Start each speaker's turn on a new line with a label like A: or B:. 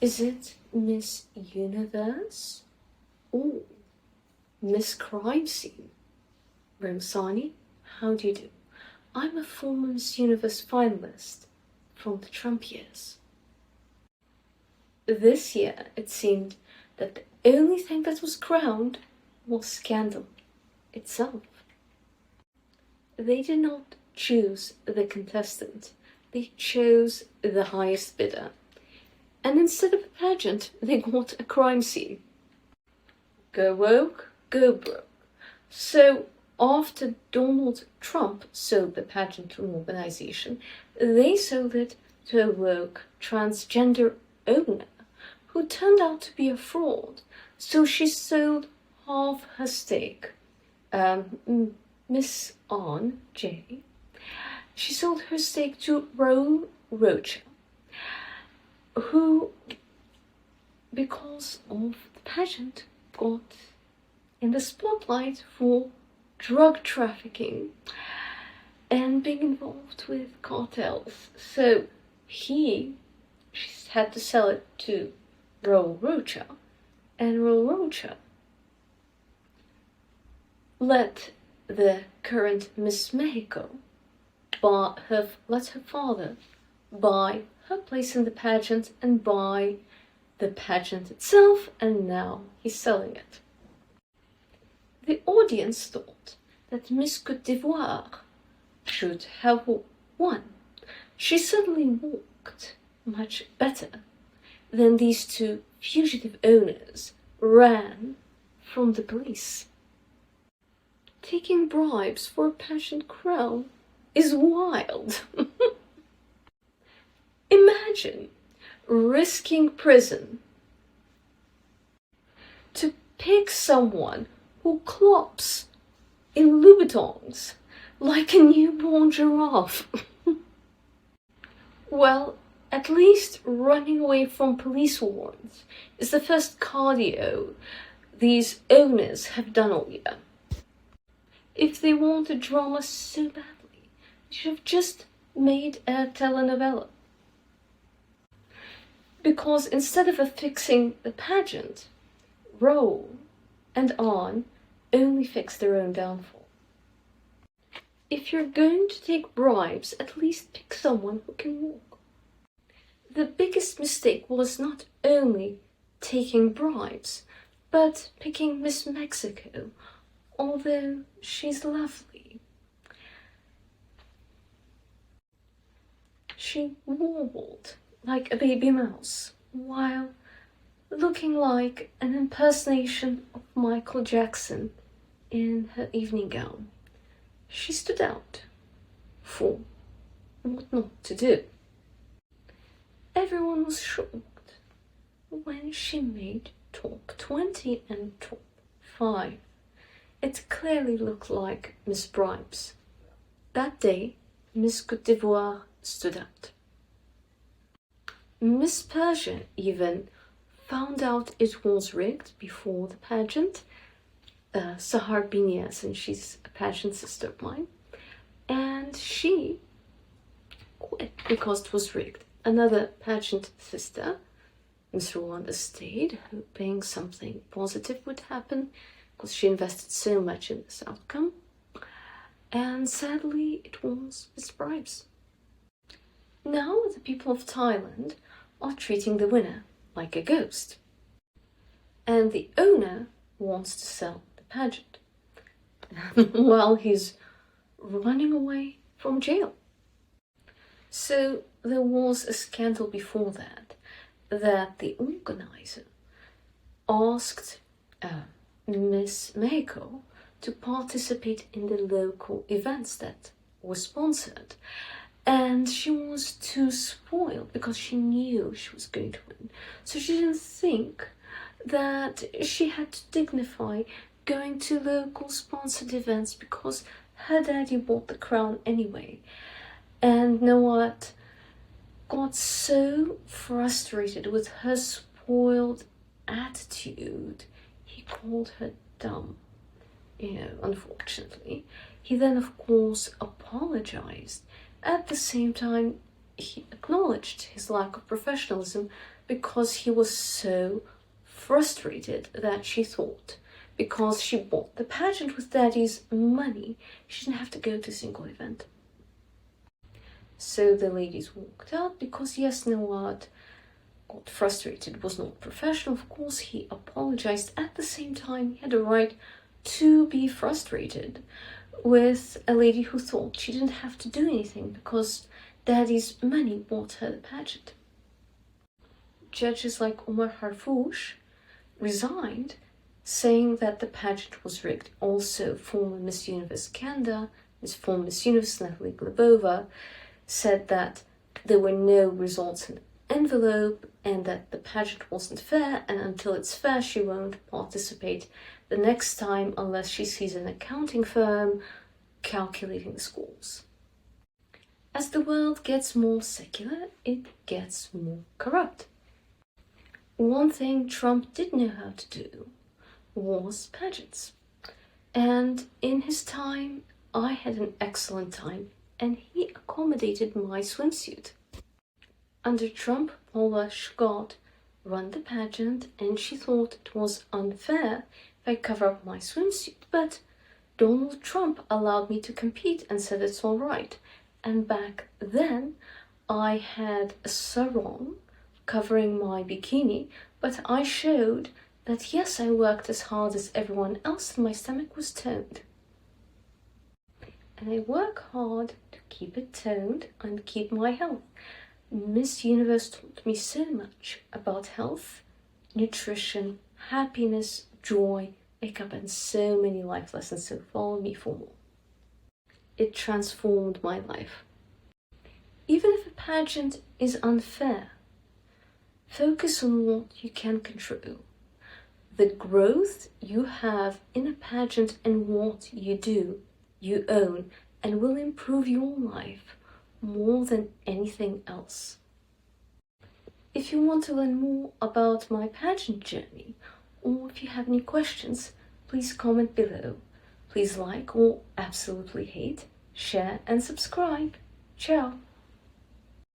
A: Is it Miss Universe? Or Miss Crime Scene? Romsani, how do you do? I'm a former Miss Universe finalist from the Trump years. This year, it seemed that the only thing that was crowned was scandal itself. They did not choose the contestant, they chose the highest bidder. And instead of a pageant, they got a crime scene. Go woke, go broke. So after Donald Trump sold the pageant to an organization, they sold it to a woke transgender owner who turned out to be a fraud. So she sold half her stake. Miss On J. She sold her stake to Raul Rocha, who, because of the pageant, got in the spotlight for drug trafficking and being involved with cartels. So she had to sell it to Raul Rocha, and Raul Rocha let the current Miss Mexico let her father buy her place in the pageant and buy the pageant itself, and now he's selling it. The audience thought that Miss Cote d'Ivoire should have won. She suddenly walked much better than these two fugitive owners ran from the police. Taking bribes for a pageant crown is wild. Imagine risking prison to pick someone who clops in Louboutins like a newborn giraffe. Well, at least running away from police warrants is the first cardio these owners have done all year. If they want a drama so badly, they should have just made a telenovela. Because instead of affixing the pageant, Raul and Anne only fix their own downfall. If you're going to take bribes, at least pick someone who can walk. The biggest mistake was not only taking bribes, but picking Miss Mexico, although she's lovely. She warbled like a baby mouse, while looking like an impersonation of Michael Jackson in her evening gown. She stood out for what not to do. Everyone was shocked when she made top 20 and top 5. It clearly looked like Miss Bribes. That day, Miss Cote d'Ivoire stood out. Miss Persia even found out it was rigged before the pageant. Sahar Binias, and she's a pageant sister of mine, and she quit because it was rigged. Another pageant sister, Miss Rwanda, stayed, hoping something positive would happen because she invested so much in this outcome. And sadly, it was Miss Bribes. Now the people of Thailand are treating the winner like a ghost. And the owner wants to sell the pageant while he's running away from jail. So there was a scandal before that the organizer asked Miss Mexico to participate in the local events that were sponsored. And she was too spoiled because she knew she was going to win. So she didn't think that she had to dignify going to local sponsored events because her daddy bought the crown anyway. And Noat got so frustrated with her spoiled attitude, he called her dumb. Unfortunately. He then, of course, apologized. At the same time, he acknowledged his lack of professionalism because he was so frustrated that she thought because she bought the pageant with Daddy's money, she didn't have to go to a single event. So the ladies walked out because Yace got frustrated, was not professional. Of course, he apologized. At the same time, he had a right to be frustrated with a lady who thought she didn't have to do anything because Daddy's money bought her the pageant. Judges like Omar Harfouch resigned, saying that the pageant was rigged. Also, former Miss Universe Canada, former Miss Universe Natalie Glebova, said that there were no results in the envelope and that the pageant wasn't fair, and until it's fair, she won't participate the next time unless she sees an accounting firm calculating the scores. As the world gets more secular, it gets more corrupt. One thing Trump did know how to do was pageants. And in his time, I had an excellent time, and he accommodated my swimsuit. Under Trump, Paula Scott ran the pageant, and she thought it was unfair if I cover up my swimsuit, but Donald Trump allowed me to compete and said it's all right. And back then, I had a sarong covering my bikini, but I showed that yes, I worked as hard as everyone else and my stomach was toned. And I work hard to keep it toned and keep my health. Miss Universe taught me so much about health, nutrition, happiness, joy, makeup, and so many life lessons, so follow me for more. It transformed my life. Even if a pageant is unfair, focus on what you can control. The growth you have in a pageant and what you do, you own, and will improve your life more than anything else. If you want to learn more about my pageant journey, or if you have any questions, please comment below. Please like or absolutely hate, share and subscribe. Ciao!